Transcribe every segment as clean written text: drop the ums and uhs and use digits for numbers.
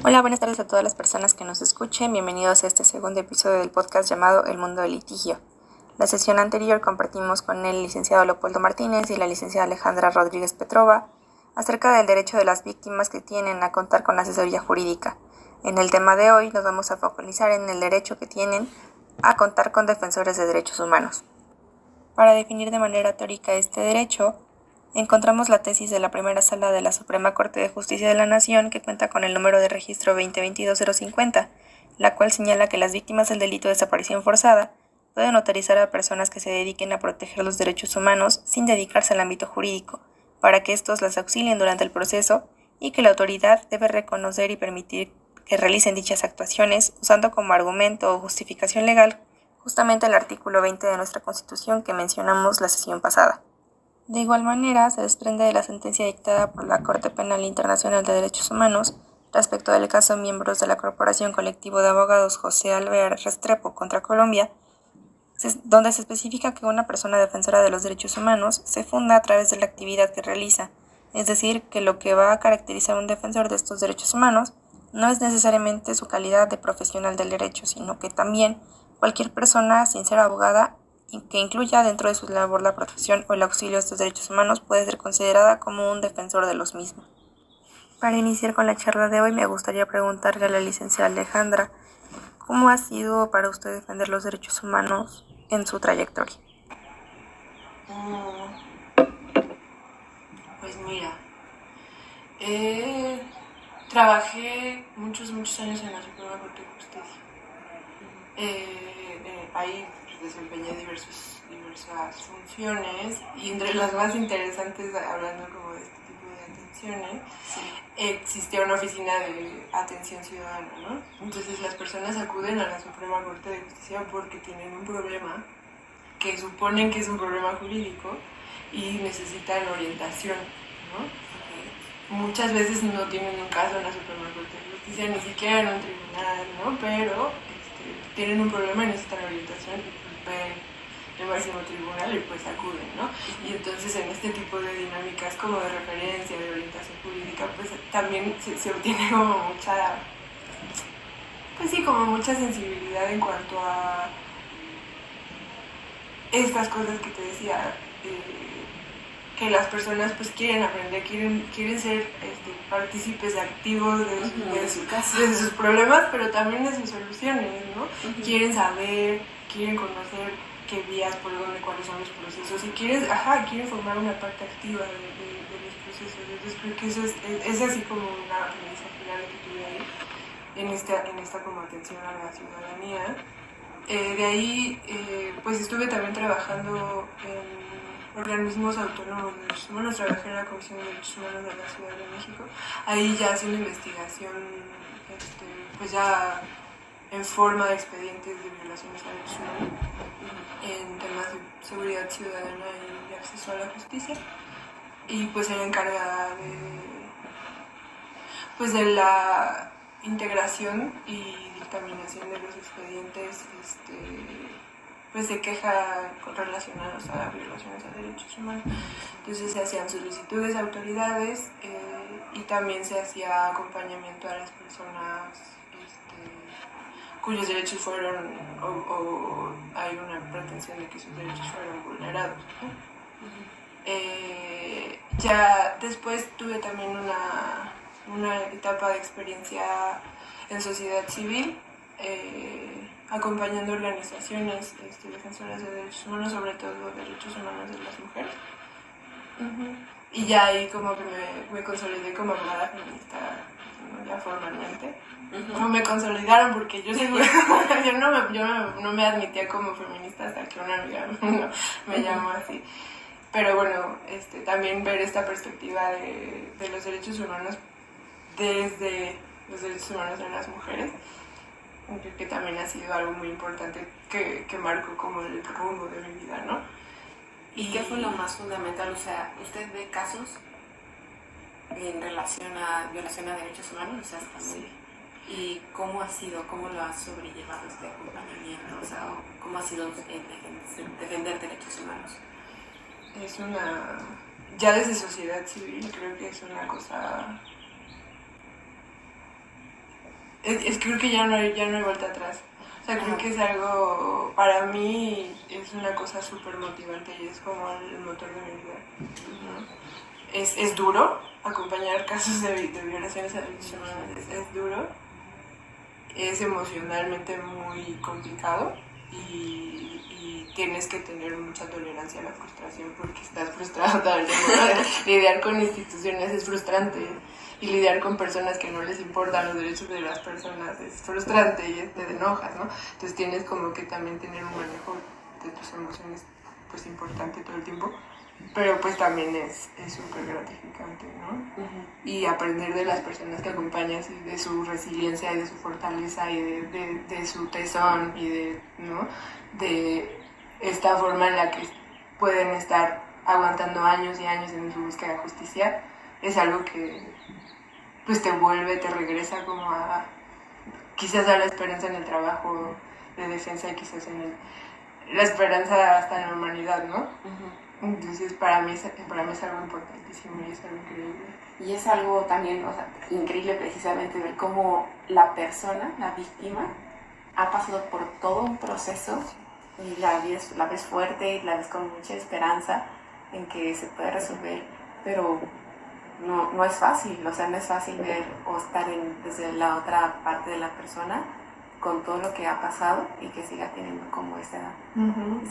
Hola, buenas tardes a todas las personas que nos escuchen. Bienvenidos a este segundo episodio del podcast llamado El Mundo del Litigio. La sesión anterior compartimos con el licenciado Leopoldo Martínez y la licenciada Alejandra Rodríguez Petrova acerca del derecho de las víctimas que tienen a contar con asesoría jurídica. En el tema de hoy nos vamos a focalizar en el derecho que tienen a contar con defensores de derechos humanos. Para definir de manera teórica este derecho, encontramos la tesis de la primera sala de la Suprema Corte de Justicia de la Nación, que cuenta con el número de registro 2022-050, la cual señala que las víctimas del delito de desaparición forzada pueden autorizar a personas que se dediquen a proteger los derechos humanos sin dedicarse al ámbito jurídico, para que estos las auxilien durante el proceso y que la autoridad debe reconocer y permitir que realicen dichas actuaciones usando como argumento o justificación legal justamente el artículo 20 de nuestra Constitución que mencionamos la sesión pasada. De igual manera, se desprende de la sentencia dictada por la Corte Penal Internacional de Derechos Humanos respecto del caso miembros de la Corporación Colectivo de Abogados José Alvear Restrepo contra Colombia, donde se especifica que una persona defensora de los derechos humanos se funda a través de la actividad que realiza, es decir, que lo que va a caracterizar a un defensor de estos derechos humanos no es necesariamente su calidad de profesional del derecho, sino que también cualquier persona sin ser abogada que incluya dentro de su labor la protección o el auxilio a estos derechos humanos puede ser considerada como un defensor de los mismos. Para iniciar con la charla de hoy me gustaría preguntarle a la licenciada Alejandra, ¿cómo ha sido para usted defender los derechos humanos en su trayectoria? Pues mira, trabajé muchos años en la Suprema Corte de Justicia. Ahí desempeñé diversas funciones y entre las más interesantes, hablando como de este tipo de atenciones, existía una oficina de atención ciudadana, ¿no? Entonces las personas acuden a la Suprema Corte de Justicia porque tienen un problema que suponen que es un problema jurídico y necesitan orientación, ¿no? Muchas veces no tienen un caso en la Suprema Corte de Justicia, ni siquiera en un tribunal, ¿no? Pero tienen un problema y necesitan orientación y pues ven el máximo tribunal y pues acuden, ¿no? Y entonces en este tipo de dinámicas como de referencia, de orientación jurídica, pues también se obtiene como mucha sensibilidad en cuanto a estas cosas que te decía, que las personas pues quieren aprender, quieren ser partícipes activos de sus problemas, pero también de sus soluciones, ¿no? Quieren saber, quieren conocer qué vías, por dónde, cuáles son los procesos, y quieren formar una parte activa de los procesos. Entonces creo que eso es así como una premisa final que tuve ahí en esta como atención a la ciudadanía. De ahí pues estuve también trabajando en organismos autónomos de derechos humanos. Trabajé en la Comisión de Derechos Humanos de la Ciudad de México, ahí ya haciendo investigación pues ya en forma de expedientes de violaciones a derechos humanos en temas de seguridad ciudadana y de acceso a la justicia, y pues era encargada de la integración y dictaminación de los expedientes pues de queja relacionados a violaciones a derechos humanos. Entonces se hacían solicitudes a autoridades y también se hacía acompañamiento a las personas cuyos derechos fueron o hay una pretensión de que sus derechos fueron vulnerados, ¿no? Ya después tuve también una etapa de experiencia en sociedad civil, acompañando organizaciones defensoras de derechos humanos, sobre todo derechos humanos de las mujeres. Y ya ahí como que me consolidé como abogada feminista, ya formalmente. No me consolidaron porque yo no me admitía como feminista hasta que una amiga me llamó así. Pero bueno, también ver esta perspectiva de los derechos humanos desde los derechos humanos de las mujeres, creo que también ha sido algo muy importante que marcó como el rumbo de mi vida, ¿no? ¿Y qué fue lo más fundamental? O sea, ¿usted ve casos en relación a violación a derechos humanos? O sea, sí. ¿Y cómo ha sido, cómo lo ha sobrellevado este acompañamiento? O sea, ¿cómo ha sido defender derechos humanos? Ya desde sociedad civil creo que es una cosa es que creo que ya no hay vuelta atrás. O sea, creo que es algo, para mí, es una cosa súper motivante y es como el motor de mi vida, ¿no? Es duro acompañar casos de violaciones a derechos humanos, es duro, es emocionalmente muy complicado y tienes que tener mucha tolerancia a la frustración porque estás frustrado todo el tiempo. Lidiar con instituciones es frustrante y lidiar con personas que no les importan los derechos de las personas es frustrante y te enojas, ¿no? Entonces tienes como que también tener un manejo de tus emociones pues importante todo el tiempo, pero pues también es súper gratificante, ¿no? Y aprender de las personas que acompañas y de su resiliencia y de su fortaleza y de su tesón y ¿no? De esta forma en la que pueden estar aguantando años y años en su búsqueda de justicia, es algo que pues te regresa como a quizás a la esperanza en el trabajo de defensa y quizás en la esperanza hasta en la humanidad, ¿no? Entonces para mí es algo importantísimo y es algo increíble. Y es algo también, o sea, increíble precisamente ver cómo la persona, la víctima, ha pasado por todo un proceso y la ves fuerte y la ves con mucha esperanza en que se puede resolver, pero no es fácil, o sea, no es fácil ver o estar desde la otra parte de la persona con todo lo que ha pasado y que siga teniendo como esa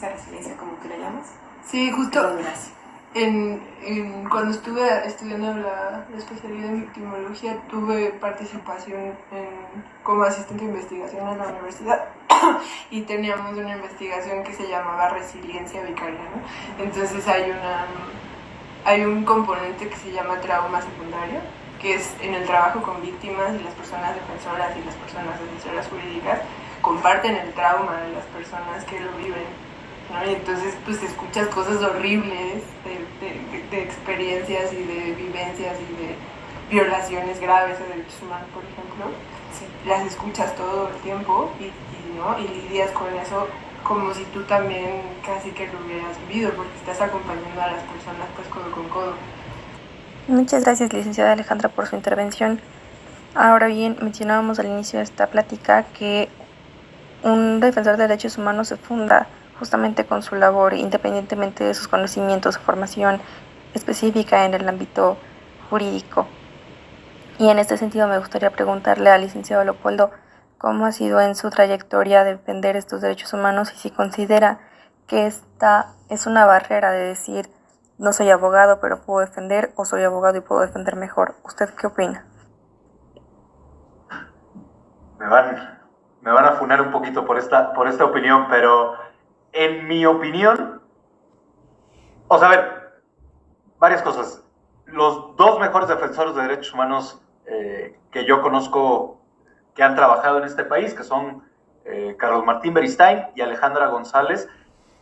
resiliencia, como tú le llamas. Sí, justo cuando estuve estudiando la especialidad en victimología tuve participación como asistente de investigación en la universidad y teníamos una investigación que se llamaba resiliencia vicaria, ¿no? Entonces hay un componente que se llama trauma secundario, que es en el trabajo con víctimas y las personas defensoras y las personas asesoras jurídicas comparten el trauma de las personas que lo viven, ¿no? Y entonces pues escuchas cosas horribles de experiencias y de vivencias y de violaciones graves de derechos humanos, por ejemplo. Sí. Las escuchas todo el tiempo ¿no? Y lidias con eso como si tú también casi que lo hubieras vivido, porque estás acompañando a las personas pues codo con codo. Muchas gracias, licenciada Alejandra, por su intervención. Ahora bien, mencionábamos al inicio de esta plática que un defensor de derechos humanos se funda justamente con su labor, independientemente de sus conocimientos o formación específica en el ámbito jurídico. Y en este sentido me gustaría preguntarle al licenciado Leopoldo cómo ha sido en su trayectoria defender estos derechos humanos y si considera que esta es una barrera de decir no soy abogado pero puedo defender o soy abogado y puedo defender mejor. ¿Usted qué opina? Me van a funar un poquito por esta opinión, pero en mi opinión, o sea, a ver, varias cosas. Los dos mejores defensores de derechos humanos que yo conozco que han trabajado en este país, que son Carlos Martín Beristain y Alejandra González,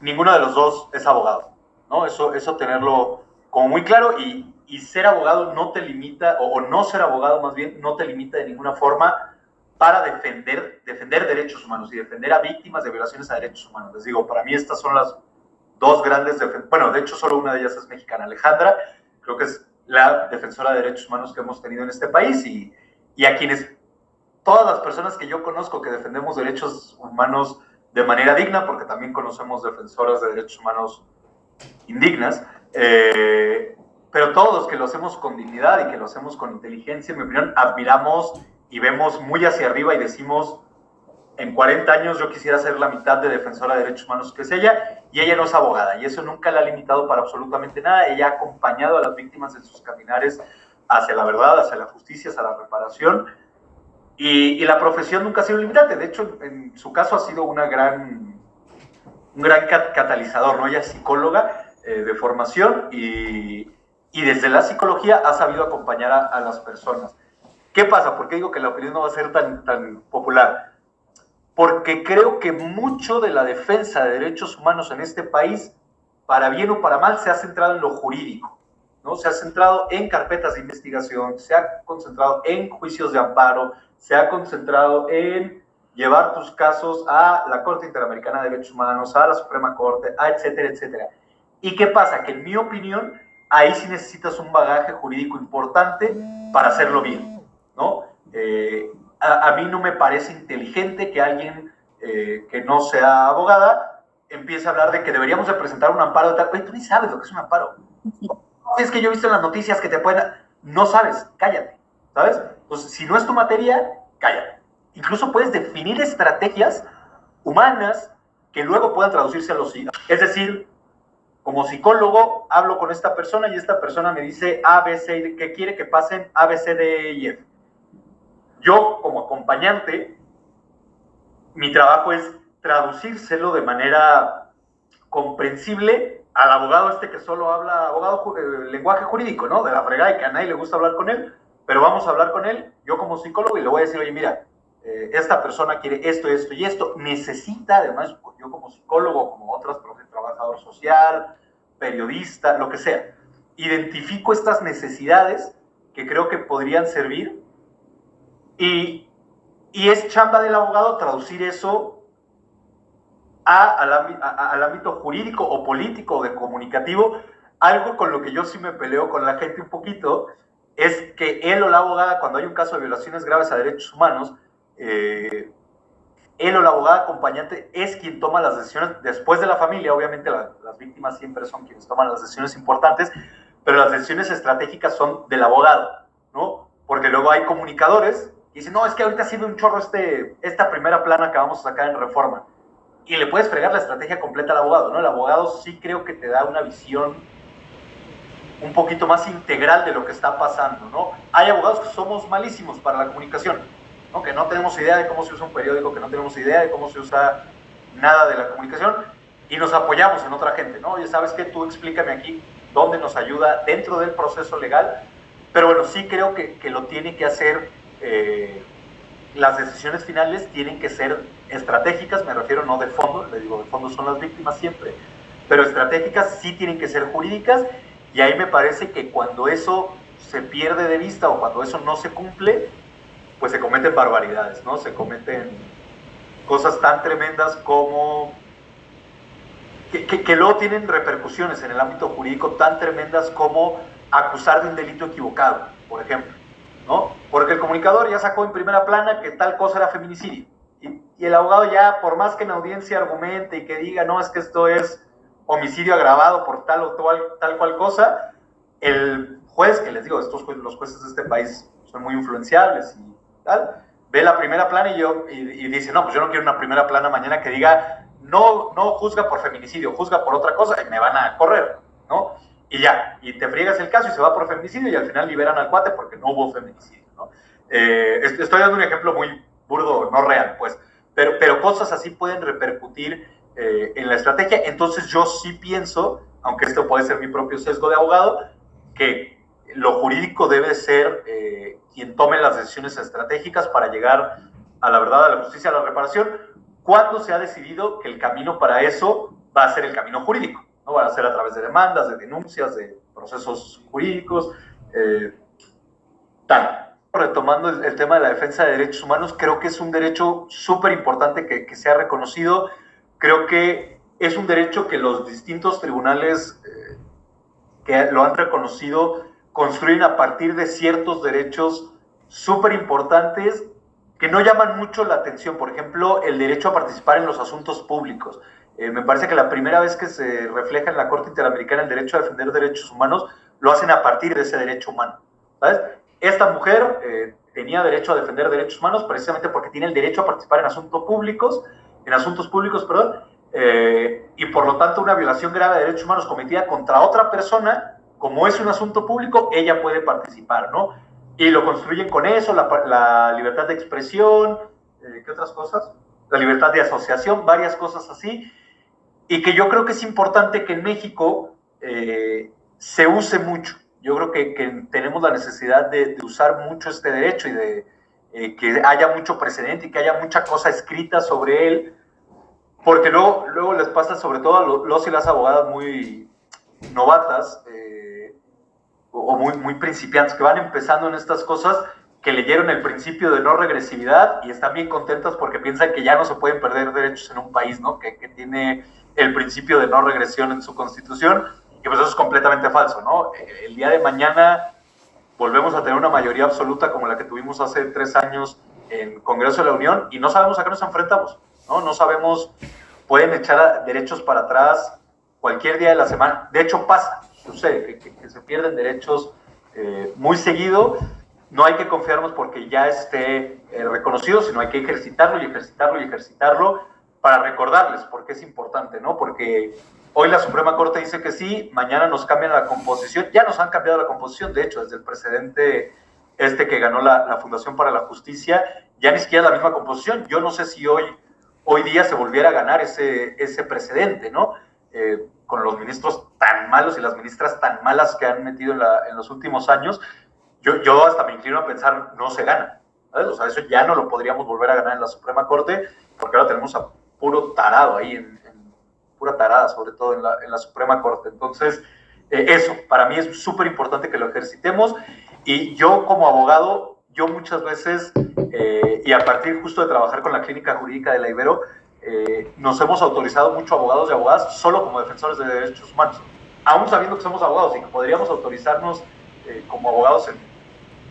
ninguno de los dos es abogado, ¿no? Eso tenerlo como muy claro y ser abogado no te limita, o no ser abogado más bien, no te limita de ninguna forma para defender derechos humanos y defender a víctimas de violaciones a derechos humanos. Les digo, para mí estas son las dos grandes, bueno, de hecho solo una de ellas es mexicana, Alejandra, creo que es la defensora de derechos humanos que hemos tenido en este país y a quienes todas las personas que yo conozco que defendemos derechos humanos de manera digna, porque también conocemos defensoras de derechos humanos indignas, pero todos los que lo hacemos con dignidad y que lo hacemos con inteligencia, en mi opinión, admiramos y vemos muy hacia arriba y decimos, en 40 años yo quisiera ser la mitad de defensora de derechos humanos que es ella, y ella no es abogada, y eso nunca la ha limitado para absolutamente nada. Ella ha acompañado a las víctimas en sus caminares hacia la verdad, hacia la justicia, hacia la reparación, y la profesión nunca ha sido limitante. De hecho, en su caso ha sido un gran catalizador, ¿no? Ella es psicóloga de formación y desde la psicología ha sabido acompañar a las personas. ¿Qué pasa? ¿Por qué digo que la opinión no va a ser tan popular? Porque creo que mucho de la defensa de derechos humanos en este país, para bien o para mal, se ha centrado en lo jurídico, ¿no? Se ha centrado en carpetas de investigación, se ha concentrado en juicios de amparo, se ha concentrado en llevar tus casos a la Corte Interamericana de Derechos Humanos, a la Suprema Corte, a etcétera, etcétera. ¿Y qué pasa? Que en mi opinión, ahí sí necesitas un bagaje jurídico importante para hacerlo bien, ¿no? a mí no me parece inteligente que alguien que no sea abogada empiece a hablar de que deberíamos de presentar un amparo de tal. Oye, tú ni sabes lo que es un amparo. Es que yo he visto en las noticias que te pueden... No sabes, cállate, ¿sabes? Entonces, si no es tu materia, cállate. Incluso puedes definir estrategias humanas que luego puedan traducirse a los... Es decir, como psicólogo, hablo con esta persona y esta persona me dice A, B, C, que quiere que pasen A, B, C, D, y F. Yo, como acompañante, mi trabajo es traducírselo de manera comprensible al abogado que solo habla lenguaje jurídico, ¿no? De la fregada y que a nadie le gusta hablar con él, pero vamos a hablar con él, yo como psicólogo, y le voy a decir, oye, mira, esta persona quiere esto, esto y esto, necesita, además, yo como psicólogo, como otras, trabajador social, periodista, lo que sea, identifico estas necesidades que creo que podrían servir y es chamba del abogado traducir eso al ámbito jurídico o político o de comunicativo. Algo con lo que yo sí me peleo con la gente un poquito es que él o la abogada, cuando hay un caso de violaciones graves a derechos humanos, él o la abogada acompañante es quien toma las decisiones después de la familia. Obviamente las víctimas siempre son quienes toman las decisiones importantes, pero las decisiones estratégicas son del abogado, ¿no? Porque luego hay comunicadores que dicen, no, es que ahorita sirve un chorro esta primera plana que vamos a sacar en Reforma. Y le puedes fregar la estrategia completa al abogado, ¿no? El abogado sí creo que te da una visión un poquito más integral de lo que está pasando, ¿no? Hay abogados que somos malísimos para la comunicación, ¿no? Que no tenemos idea de cómo se usa un periódico, que no tenemos idea de cómo se usa nada de la comunicación y nos apoyamos en otra gente, ¿no? Oye, ¿sabes qué? Tú explícame aquí dónde nos ayuda dentro del proceso legal, pero bueno, sí creo que lo tiene que hacer, las decisiones finales tienen que ser estratégicas, me refiero no de fondo, le digo, de fondo son las víctimas siempre, pero estratégicas sí tienen que ser jurídicas, y ahí me parece que cuando eso se pierde de vista o cuando eso no se cumple, pues se cometen barbaridades, ¿no? Se cometen cosas tan tremendas como que luego tienen repercusiones en el ámbito jurídico tan tremendas como acusar de un delito equivocado, por ejemplo, ¿no? Porque el comunicador ya sacó en primera plana que tal cosa era feminicidio, y el abogado ya, por más que en audiencia argumente y que diga, no, es que esto es homicidio agravado por tal o tal cual cosa, el juez, que les digo, los jueces de este país son muy influenciables y tal, ve la primera plana y dice, no, pues yo no quiero una primera plana mañana que diga, no juzga por feminicidio, juzga por otra cosa y me van a correr, ¿no? Y ya, y te friegas el caso y se va por feminicidio y al final liberan al cuate porque no hubo feminicidio, ¿no? Estoy dando un ejemplo muy burdo, no real, pues, pero cosas así pueden repercutir en la estrategia. Entonces yo sí pienso, aunque esto puede ser mi propio sesgo de abogado, que lo jurídico debe ser quien tome las decisiones estratégicas para llegar a la verdad, a la justicia, a la reparación, cuando se ha decidido que el camino para eso va a ser el camino jurídico, ¿no? Va a ser a través de demandas, de denuncias, de procesos jurídicos, tal. Retomando el tema de la defensa de derechos humanos, creo que es un derecho súper importante que sea reconocido. Creo que es un derecho que los distintos tribunales que lo han reconocido construyen a partir de ciertos derechos súper importantes que no llaman mucho la atención. Por ejemplo, el derecho a participar en los asuntos públicos. Me parece que la primera vez que se refleja en la Corte Interamericana el derecho a defender derechos humanos, lo hacen a partir de ese derecho humano, ¿sabes? Esta mujer tenía derecho a defender derechos humanos precisamente porque tiene el derecho a participar en asuntos públicos, y por lo tanto una violación grave de derechos humanos cometida contra otra persona, como es un asunto público, ella puede participar, ¿no? Y lo construyen con eso, la libertad de expresión, ¿qué otras cosas? La libertad de asociación, varias cosas así, y que yo creo que es importante que en México se use mucho. Yo creo que tenemos la necesidad de usar mucho este derecho y de que haya mucho precedente y que haya mucha cosa escrita sobre él, porque luego les pasa sobre todo a los y las abogadas muy novatas o muy principiantes que van empezando en estas cosas, que leyeron el principio de no regresividad y están bien contentas porque piensan que ya no se pueden perder derechos en un país, ¿no? Que tiene el principio de no regresión en su constitución, y pues eso es completamente falso, ¿no? El día de mañana volvemos a tener una mayoría absoluta como la que tuvimos hace 3 años en Congreso de la Unión y no sabemos a qué nos enfrentamos, ¿no? No sabemos, pueden echar derechos para atrás cualquier día de la semana. De hecho pasa, sucede, que se pierden derechos muy seguido. No hay que confiarnos porque ya esté reconocido, sino hay que ejercitarlo y ejercitarlo y ejercitarlo para recordarles por qué es importante, ¿no? Porque hoy la Suprema Corte dice que sí, mañana nos cambian la composición, ya nos han cambiado la composición, de hecho, desde el precedente que ganó la Fundación para la Justicia, ya ni siquiera es la misma composición. Yo no sé si hoy día se volviera a ganar ese precedente, ¿no? Con los ministros tan malos y las ministras tan malas que han metido en los últimos años, yo hasta me inclino a pensar, no se gana, ¿sabes? O sea, eso ya no lo podríamos volver a ganar en la Suprema Corte, porque ahora tenemos a puro tarado ahí, pura tarada, sobre todo en la Suprema Corte. Entonces, eso, para mí es súper importante que lo ejercitemos, y yo como abogado, yo muchas veces, y a partir justo de trabajar con la Clínica Jurídica de la Ibero, nos hemos autorizado mucho abogados y abogadas solo como defensores de derechos humanos, aún sabiendo que somos abogados y que podríamos autorizarnos como abogados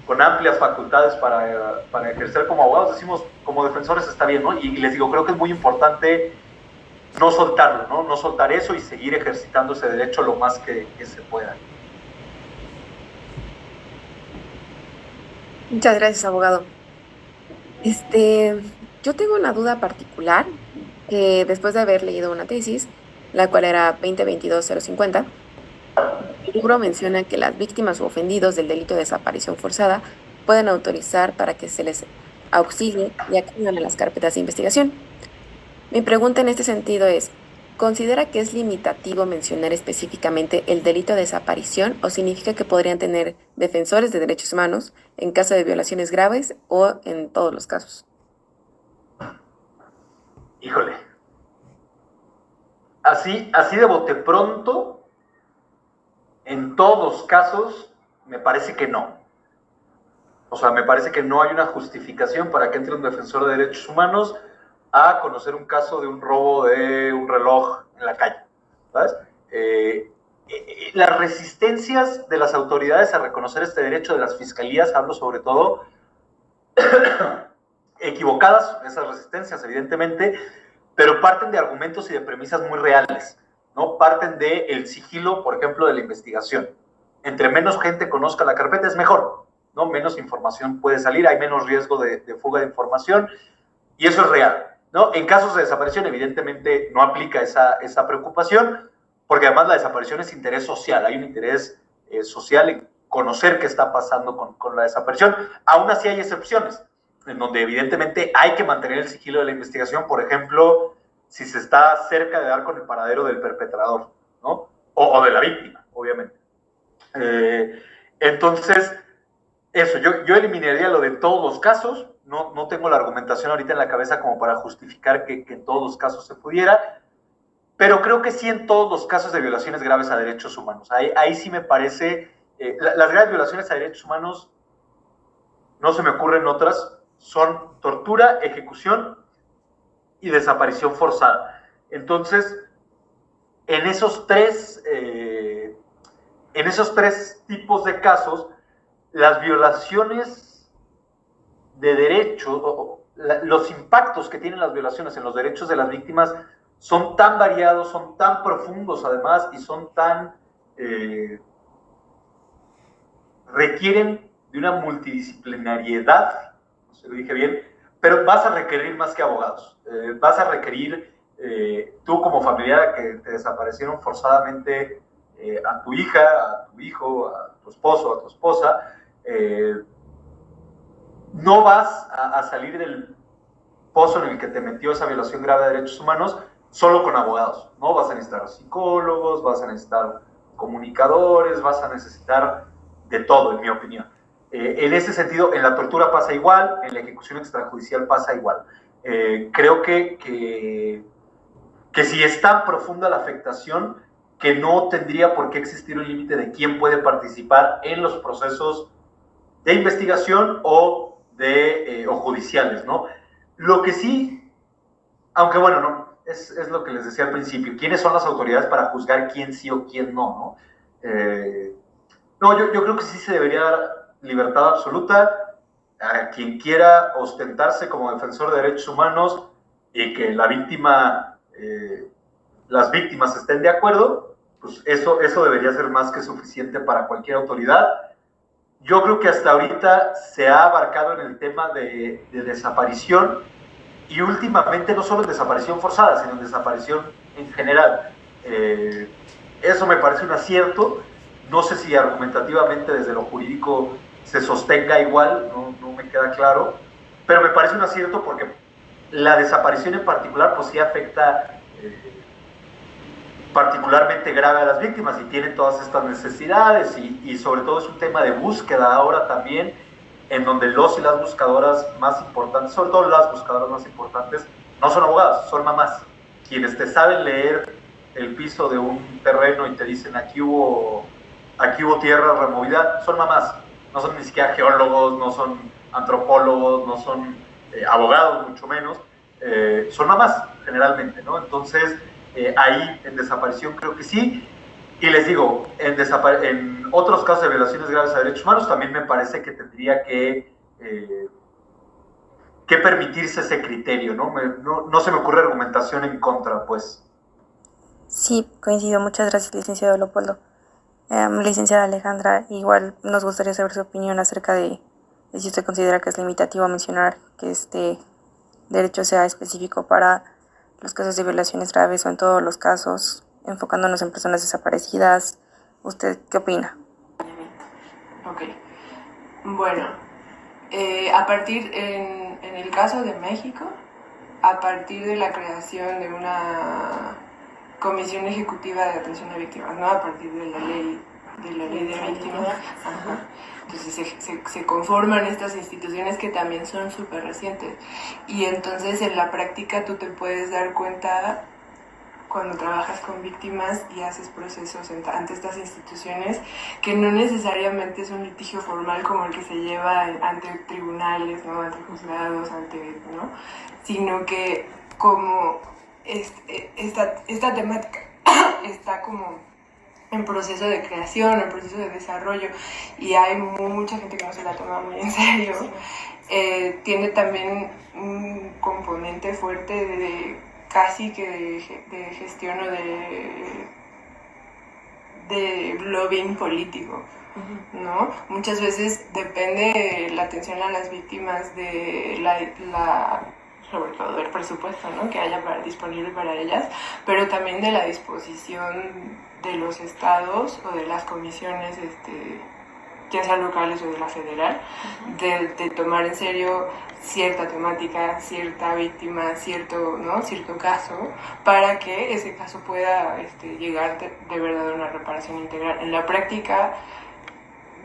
con amplias facultades para ejercer como abogados. Decimos, como defensores está bien, ¿no? Y les digo, creo que es muy importante no soltarlo, ¿no? No soltar eso y seguir ejercitando ese derecho lo más que se pueda. Muchas gracias, abogado. Yo tengo una duda particular, que después de haber leído una tesis, la cual era 2022-050, el libro menciona que las víctimas o ofendidos del delito de desaparición forzada pueden autorizar para que se les auxilie y acudan a las carpetas de investigación. Mi pregunta en este sentido es, ¿considera que es limitativo mencionar específicamente el delito de desaparición o significa que podrían tener defensores de derechos humanos en caso de violaciones graves o en todos los casos? Híjole. Así de bote pronto, en todos los casos, me parece que no. O sea, me parece que no hay una justificación para que entre un defensor de derechos humanos a conocer un caso de un robo de un reloj en la calle, ¿sabes? Las resistencias de las autoridades a reconocer este derecho, de las fiscalías, hablo sobre todo, equivocadas, esas resistencias, evidentemente, pero parten de argumentos y de premisas muy reales, ¿no? Parten del sigilo, por ejemplo, de la investigación. Entre menos gente conozca la carpeta es mejor, ¿no? Menos información puede salir, hay menos riesgo de fuga de información, y eso es real, ¿no? En casos de desaparición, evidentemente, no aplica esa preocupación, porque además la desaparición es interés social, hay un interés social en conocer qué está pasando con la desaparición. Aún así hay excepciones, en donde evidentemente hay que mantener el sigilo de la investigación, por ejemplo, si se está cerca de dar con el paradero del perpetrador, ¿no? O de la víctima, obviamente. Entonces, eso, yo eliminaría lo de todos los casos. No tengo la argumentación ahorita en la cabeza como para justificar que en todos los casos se pudiera, pero creo que sí en todos los casos de violaciones graves a derechos humanos. Ahí sí me parece, las graves violaciones a derechos humanos, no se me ocurren otras, son tortura, ejecución y desaparición forzada. Entonces, en esos tres tipos de casos, las violaciones de derechos, los impactos que tienen las violaciones en los derechos de las víctimas son tan variados, son tan profundos además, y son tan requieren de una multidisciplinariedad, no sé si lo dije bien, pero vas a requerir más que abogados. Vas a requerir, tú como familiar que te desaparecieron forzadamente a tu hija, a tu hijo, a tu esposo, a tu esposa, no vas a salir del pozo en el que te metió esa violación grave de derechos humanos solo con abogados, ¿no? Vas a necesitar psicólogos, vas a necesitar comunicadores, vas a necesitar de todo, en mi opinión. En ese sentido, en la tortura pasa igual, en la ejecución extrajudicial pasa igual. Creo que si es tan profunda la afectación, que no tendría por qué existir un límite de quién puede participar en los procesos de investigación o judiciales, ¿no? Lo que sí, aunque bueno, no, es lo que les decía al principio, ¿quiénes son las autoridades para juzgar quién sí o quién no, ¿no? No, yo creo que sí se debería dar libertad absoluta. a quien quiera ostentarse como defensor de derechos humanos y que la víctima, las víctimas estén de acuerdo, pues eso debería ser más que suficiente para cualquier autoridad. Yo creo que hasta ahorita se ha abarcado en el tema de desaparición y últimamente no solo en desaparición forzada, sino en desaparición en general. Eso me parece un acierto. No sé si argumentativamente desde lo jurídico se sostenga igual, no me queda claro, pero me parece un acierto porque la desaparición en particular pues sí afecta particularmente grave a las víctimas y tienen todas estas necesidades y sobre todo es un tema de búsqueda ahora también, en donde los y las buscadoras más importantes, sobre todo las buscadoras más importantes, no son abogadas, son mamás, quienes te saben leer el piso de un terreno y te dicen aquí hubo tierra removida, son mamás, no son ni siquiera geólogos, no son antropólogos, no son abogados, mucho menos, son mamás generalmente, ¿no? Entonces, ahí en desaparición creo que sí. Y les digo, en otros casos de violaciones graves a derechos humanos también me parece que tendría que permitirse ese criterio, ¿no? No se me ocurre argumentación en contra, pues. Sí, coincido. Muchas gracias, licenciado Leopoldo. Licenciada Alejandra, igual nos gustaría saber su opinión acerca de si usted considera que es limitativo mencionar que este derecho sea específico para los casos de violaciones graves o en todos los casos, enfocándonos en personas desaparecidas. ¿Usted qué opina? Ok. Bueno, en el caso de México, a partir de la creación de una Comisión Ejecutiva de Atención a Víctimas, ¿no? A partir de la ley de víctimas. Ajá. Entonces se conforman estas instituciones que también son súper recientes. Y entonces en la práctica tú te puedes dar cuenta cuando trabajas con víctimas y haces procesos ante estas instituciones que no necesariamente es un litigio formal como el que se lleva ante tribunales, ¿no? Ante juzgados, ¿no? Sino que como esta temática está como en proceso de creación, en proceso de desarrollo, y hay mucha gente que no se la toma muy en serio, tiene también un componente fuerte de casi que de gestión o de lobbying político, ¿no? Muchas veces depende la atención a las víctimas de sobre todo del presupuesto, ¿no? Que haya disponible para ellas, pero también de la disposición de los estados o de las comisiones, ya sean locales o de la federal, de tomar en serio cierta temática, cierta víctima, cierto caso, para que ese caso pueda llegar de verdad a una reparación integral. En la práctica,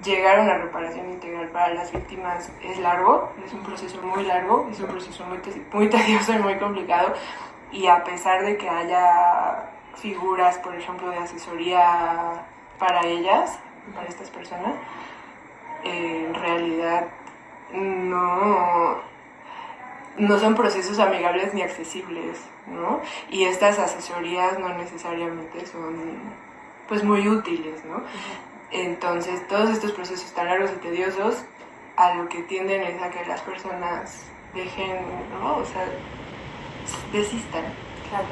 llegar a una reparación integral para las víctimas es largo, es un proceso muy largo, es un proceso muy tedioso y muy complicado, y a pesar de que haya figuras, por ejemplo, de asesoría para ellas, para estas personas, en realidad no son procesos amigables ni accesibles, ¿no? Y estas asesorías no necesariamente son pues muy útiles, ¿no? Entonces, todos estos procesos tan largos y tediosos a lo que tienden es a que las personas dejen, ¿no? O sea, desistan. Claro.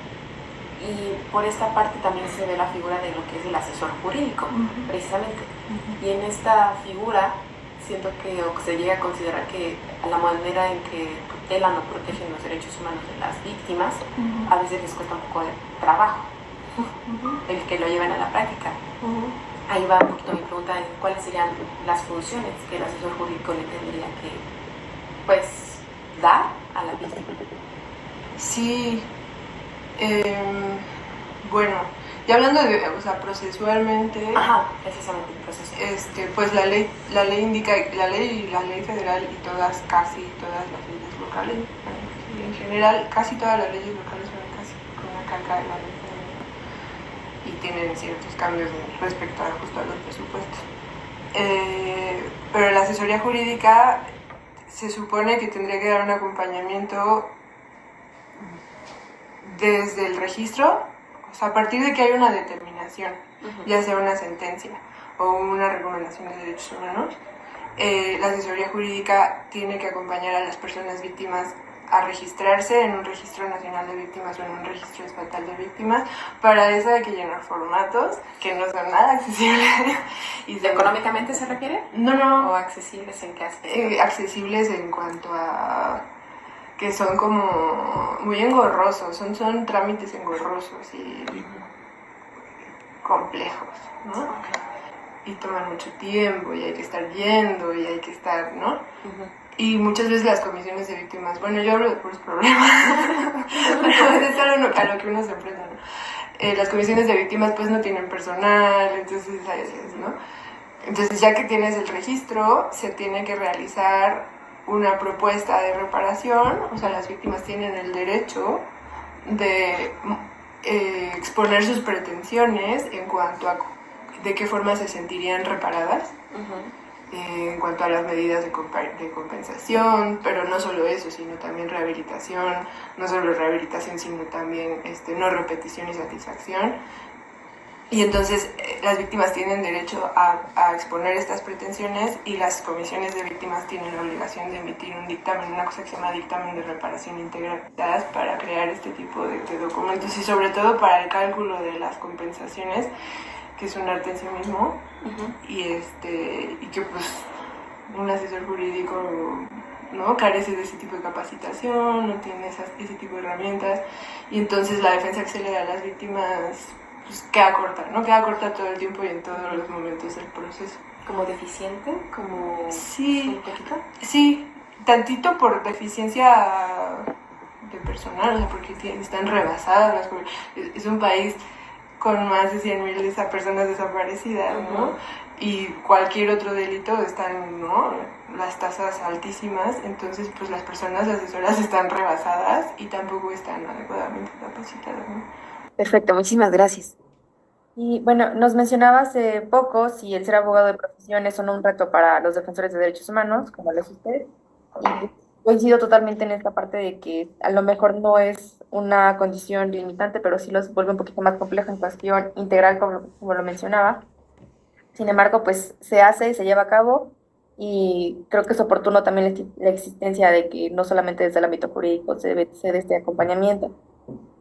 Y por esta parte también se ve la figura de lo que es el asesor jurídico, precisamente. Y en esta figura siento que se llega a considerar que la manera en que tutelan o protegen los derechos humanos de las víctimas a veces les cuesta un poco de trabajo el que lo lleven a la práctica. Ahí va un poquito mi pregunta de cuáles serían las funciones que el asesor jurídico le tendría que pues dar a la víctima. Sí, bueno, ya hablando de, o sea, procesualmente, precisamente el proceso. pues la ley indica, la ley federal y casi todas las leyes locales, en general, casi todas las leyes locales son casi una calca de la ley federal y tienen ciertos cambios respecto justo a los presupuestos. Pero la asesoría jurídica se supone que tendría que dar un acompañamiento desde el registro, o sea, a partir de que hay una determinación, ya sea una sentencia o una recomendación de derechos humanos, la asesoría jurídica tiene que acompañar a las personas víctimas a registrarse en un registro nacional de víctimas o en un registro estatal de víctimas. Para eso hay que llenar formatos que no son nada accesibles. ¿Económicamente se refiere? No. ¿O accesibles en qué aspecto? Accesibles en cuanto a que son como muy engorrosos, son trámites engorrosos y complejos, ¿no? Okay. Y toman mucho tiempo y hay que estar yendo y hay que estar, ¿no? Y muchas veces las comisiones de víctimas, bueno, yo hablo de puros problemas, es a lo que uno se enfrenta, ¿no? Las comisiones de víctimas pues no tienen personal, entonces, ¿no? Entonces ya que tienes el registro, se tiene que realizar una propuesta de reparación, o sea, las víctimas tienen el derecho de exponer sus pretensiones en cuanto a de qué forma se sentirían reparadas, en cuanto a las medidas de compensación, pero no solo eso, sino también rehabilitación, no solo rehabilitación, sino también no repetición y satisfacción. Y entonces las víctimas tienen derecho a exponer estas pretensiones y las comisiones de víctimas tienen la obligación de emitir un dictamen, una cosa que se llama dictamen de reparación integral, para crear este tipo de documentos y sobre todo para el cálculo de las compensaciones, que es un arte en sí mismo, y que pues un asesor jurídico no carece de ese tipo de capacitación, no tiene ese tipo de herramientas, y entonces la defensa que se le da a las víctimas pues queda corta, ¿no? Queda corta todo el tiempo y en todos los momentos del proceso. ¿Como deficiente? ¿Como sí, un poquito? Sí, tantito por deficiencia de personal, o sea, porque están rebasadas las cosas. Es un país con más de 100,000 personas desaparecidas, ¿no? Y cualquier otro delito están, ¿no? Las tasas altísimas, entonces pues las personas asesoras están rebasadas y tampoco están adecuadamente capacitadas, ¿no? Perfecto, muchísimas gracias. Y bueno, nos mencionaba hace poco si el ser abogado de profesión es o no un reto para los defensores de derechos humanos, como lo es usted, y coincido totalmente en esta parte de que a lo mejor no es una condición limitante, pero sí los vuelve un poquito más complejo en cuestión integral, como lo mencionaba. Sin embargo, pues se hace y se lleva a cabo, y creo que es oportuno también la existencia de que no solamente desde el ámbito jurídico se debe ser este acompañamiento.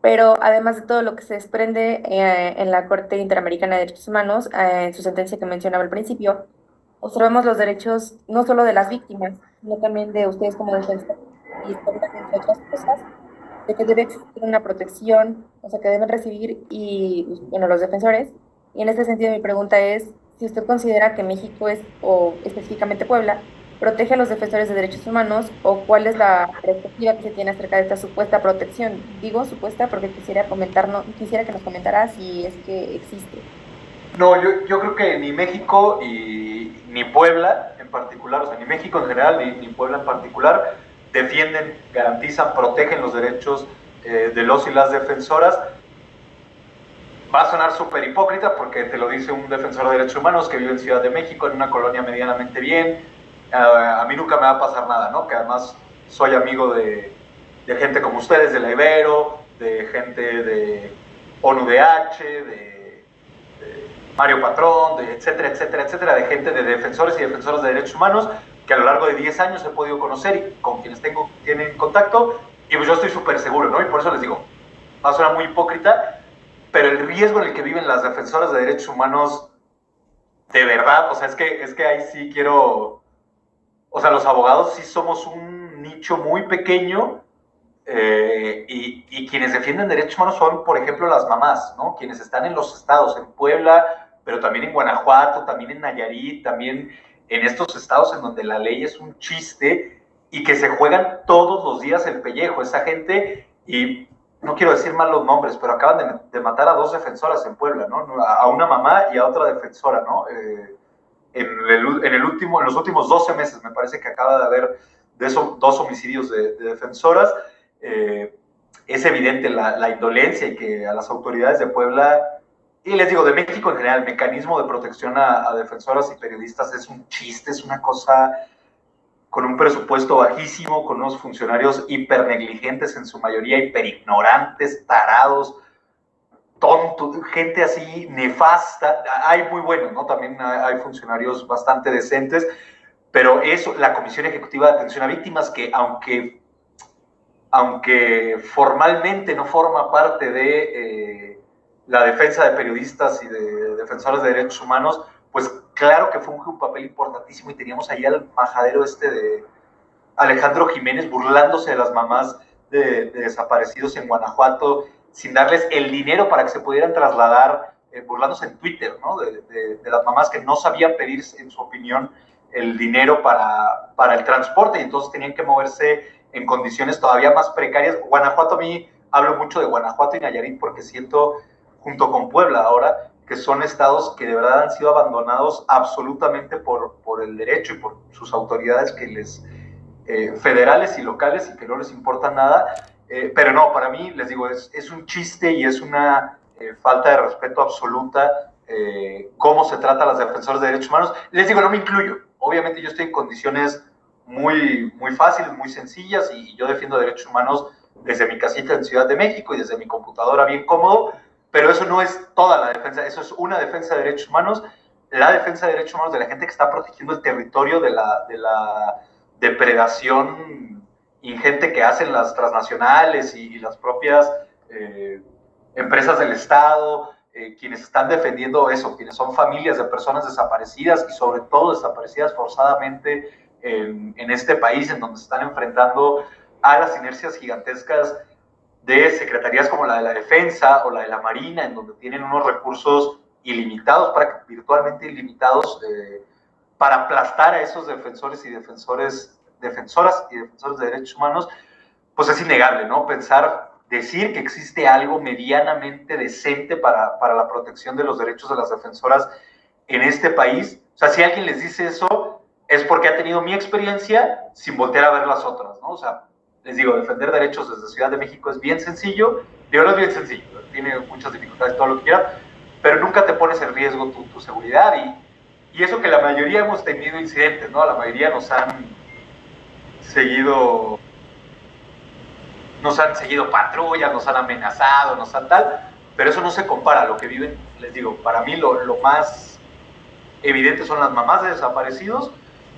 Pero además de todo lo que se desprende en la Corte Interamericana de Derechos Humanos, en su sentencia que mencionaba al principio, observamos los derechos no solo de las víctimas, sino también de ustedes como defensores, y establece, entre otras cosas, de que debe existir una protección, o sea, que deben recibir y, bueno, los defensores. Y en este sentido mi pregunta es si usted considera que México es, o específicamente Puebla, protege a los defensores de derechos humanos, o cuál es la perspectiva que se tiene acerca de esta supuesta protección. Digo supuesta porque quisiera que nos comentara si es que existe. No, yo creo que ni México ni Puebla en particular, o sea, ni México en general ni Puebla en particular, defienden, garantizan, protegen los derechos de los y las defensoras. Va a sonar súper hipócrita porque te lo dice un defensor de derechos humanos que vive en Ciudad de México, en una colonia medianamente bien. A mí nunca me va a pasar nada, ¿no? Que además soy amigo de gente como ustedes, de la Ibero, de gente de ONUDH, de Mario Patrón, de etcétera, etcétera, etcétera, de gente de defensores y defensoras de derechos humanos que a lo largo de 10 años he podido conocer y con quienes tienen contacto, y pues yo estoy súper seguro, ¿no? Y por eso les digo, va a sonar muy hipócrita, pero el riesgo en el que viven las defensoras de derechos humanos, de verdad, o sea, es que ahí sí quiero, o sea, los abogados sí somos un nicho muy pequeño, y quienes defienden derechos humanos son, por ejemplo, las mamás, ¿no? Quienes están en los estados, en Puebla, pero también en Guanajuato, también en Nayarit, también en estos estados en donde la ley es un chiste y que se juegan todos los días el pellejo. Esa gente, y no quiero decir mal los nombres, pero acaban de matar a 2 defensoras en Puebla, ¿no? A una mamá y a otra defensora, ¿no? En los últimos 12 meses me parece que acaba de haber de esos 2 homicidios de defensoras. Es evidente la indolencia y que a las autoridades de Puebla, y les digo, de México en general, el mecanismo de protección a defensoras y periodistas es un chiste, es una cosa con un presupuesto bajísimo, con unos funcionarios hipernegligentes, en su mayoría hiperignorantes, tarados, tontos, gente así nefasta. Hay muy buenos, ¿no? También hay funcionarios bastante decentes, pero eso, la Comisión Ejecutiva de Atención a Víctimas, que aunque formalmente no forma parte de la defensa de periodistas y de defensores de derechos humanos, pues claro que funge un papel importantísimo, y teníamos ahí al majadero de Alejandro Jiménez burlándose de las mamás de desaparecidos en Guanajuato, sin darles el dinero para que se pudieran trasladar, burlándose en Twitter, ¿no? De las mamás que no sabían pedir, en su opinión, el dinero para el transporte, y entonces tenían que moverse en condiciones todavía más precarias. Guanajuato, a mí hablo mucho de Guanajuato y Nayarit porque siento, junto con Puebla ahora, que son estados que de verdad han sido abandonados absolutamente por el derecho y por sus autoridades que les... federales y locales, y que no les importa nada, pero no, para mí, les digo, es un chiste y es una falta de respeto absoluta cómo se trata a las defensoras de derechos humanos. Les digo, no me incluyo, obviamente yo estoy en condiciones muy fáciles, muy sencillas, y yo defiendo derechos humanos desde mi casita en Ciudad de México y desde mi computadora bien cómodo, pero eso no es toda la defensa, eso es una defensa de derechos humanos, la defensa de derechos humanos de la gente que está protegiendo el territorio de la depredación ingente que hacen las transnacionales y las propias empresas del Estado, quienes están defendiendo eso, quienes son familias de personas desaparecidas y sobre todo desaparecidas forzadamente en este país, en donde se están enfrentando a las inercias gigantescas de secretarías como la de la Defensa o la de la Marina, en donde tienen unos recursos ilimitados, virtualmente ilimitados, para aplastar a esos defensores y defensoras y defensores de derechos humanos. Pues es innegable, ¿no? Decir que existe algo medianamente decente para la protección de los derechos de las defensoras en este país. O sea, si alguien les dice eso, es porque ha tenido mi experiencia sin voltear a ver las otras, ¿no? O sea, les digo, defender derechos desde Ciudad de México es bien sencillo, de verdad es bien sencillo, tiene muchas dificultades, todo lo que quiera, pero nunca te pones en riesgo tu seguridad, y eso que la mayoría hemos tenido incidentes, ¿no? La mayoría nos han seguido patrullas, nos han amenazado, nos han tal, pero eso no se compara a lo que viven. Les digo, para mí lo más evidente son las mamás de desaparecidos,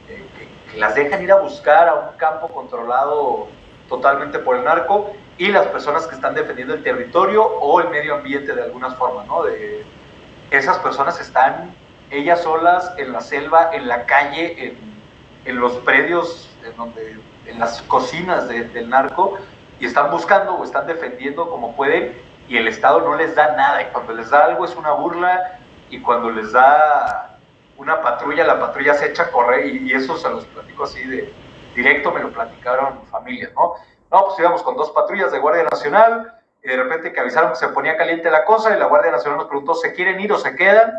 que las dejan ir a buscar a un campo controlado totalmente por el narco, y las personas que están defendiendo el territorio o el medio ambiente de alguna forma, ¿no? Esas personas están ellas solas en la selva, en la calle, en los predios, en las cocinas del narco, y están buscando o están defendiendo como pueden, y el Estado no les da nada, y cuando les da algo es una burla, y cuando les da una patrulla, la patrulla se echa a correr, y eso se los platico así de directo, me lo platicaron familias, ¿no? No, pues íbamos con 2 patrullas de Guardia Nacional, y de repente que avisaron que se ponía caliente la cosa, y la Guardia Nacional nos preguntó, ¿se quieren ir o se quedan?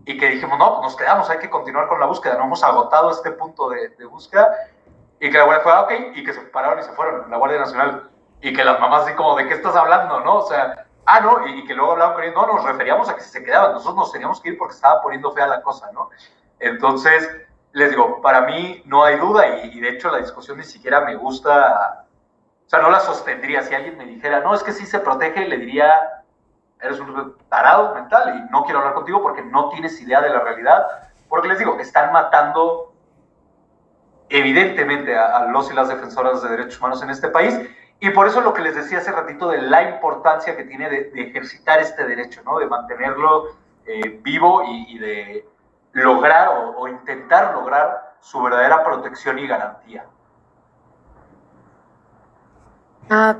Y que dijimos, no, pues nos quedamos, hay que continuar con la búsqueda, no hemos agotado este punto de búsqueda, y que la Guardia fue, ok, y que se pararon y se fueron, la Guardia Nacional, y que las mamás así como, ¿de qué estás hablando, no? O sea, no, y que luego hablaban con ellos, no, nos referíamos a que si se quedaban, nosotros nos teníamos que ir porque estaba poniendo fea la cosa, ¿no? Entonces, les digo, para mí no hay duda, y de hecho la discusión ni siquiera me gusta, o sea, no la sostendría. Si alguien me dijera, no, es que sí se protege, le diría, eres un tarado mental y no quiero hablar contigo porque no tienes idea de la realidad, porque les digo, están matando evidentemente a los y las defensoras de derechos humanos en este país, y por eso lo que les decía hace ratito de la importancia que tiene de ejercitar este derecho, ¿no? De mantenerlo vivo y de lograr o intentar lograr su verdadera protección y garantía.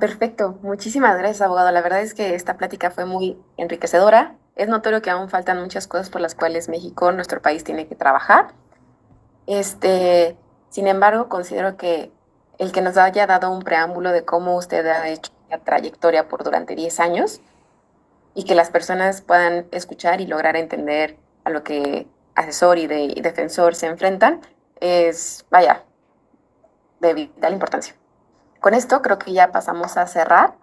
Perfecto. Muchísimas gracias, abogado. La verdad es que esta plática fue muy enriquecedora. Es notorio que aún faltan muchas cosas por las cuales México, nuestro país, tiene que trabajar. Sin embargo, considero que el que nos haya dado un preámbulo de cómo usted ha hecho la trayectoria por durante 10 años, y que las personas puedan escuchar y lograr entender a lo que asesor y defensor se enfrentan, es, vaya, de vital importancia. Con esto creo que ya pasamos a cerrar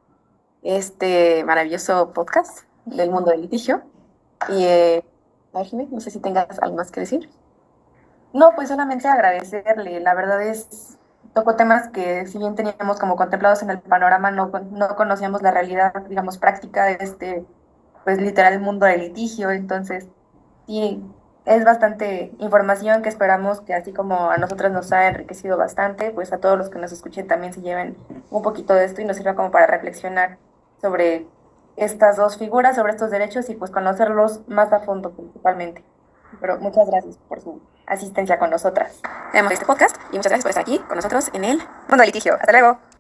este maravilloso podcast del mundo del litigio. Y, Jimé, no sé si tengas algo más que decir. No, pues solamente agradecerle. La verdad es, tocó temas que si bien teníamos como contemplados en el panorama, no conocíamos la realidad, digamos, práctica de pues literal mundo del litigio. Entonces, sí, es bastante información que esperamos que así como a nosotras nos ha enriquecido bastante, pues a todos los que nos escuchen también se lleven un poquito de esto y nos sirva como para reflexionar sobre estas dos figuras, sobre estos derechos y pues conocerlos más a fondo principalmente. Pero muchas gracias por su asistencia con nosotras. Tenemos este podcast y muchas gracias por estar aquí con nosotros en el Mundo del Litigio. Hasta luego.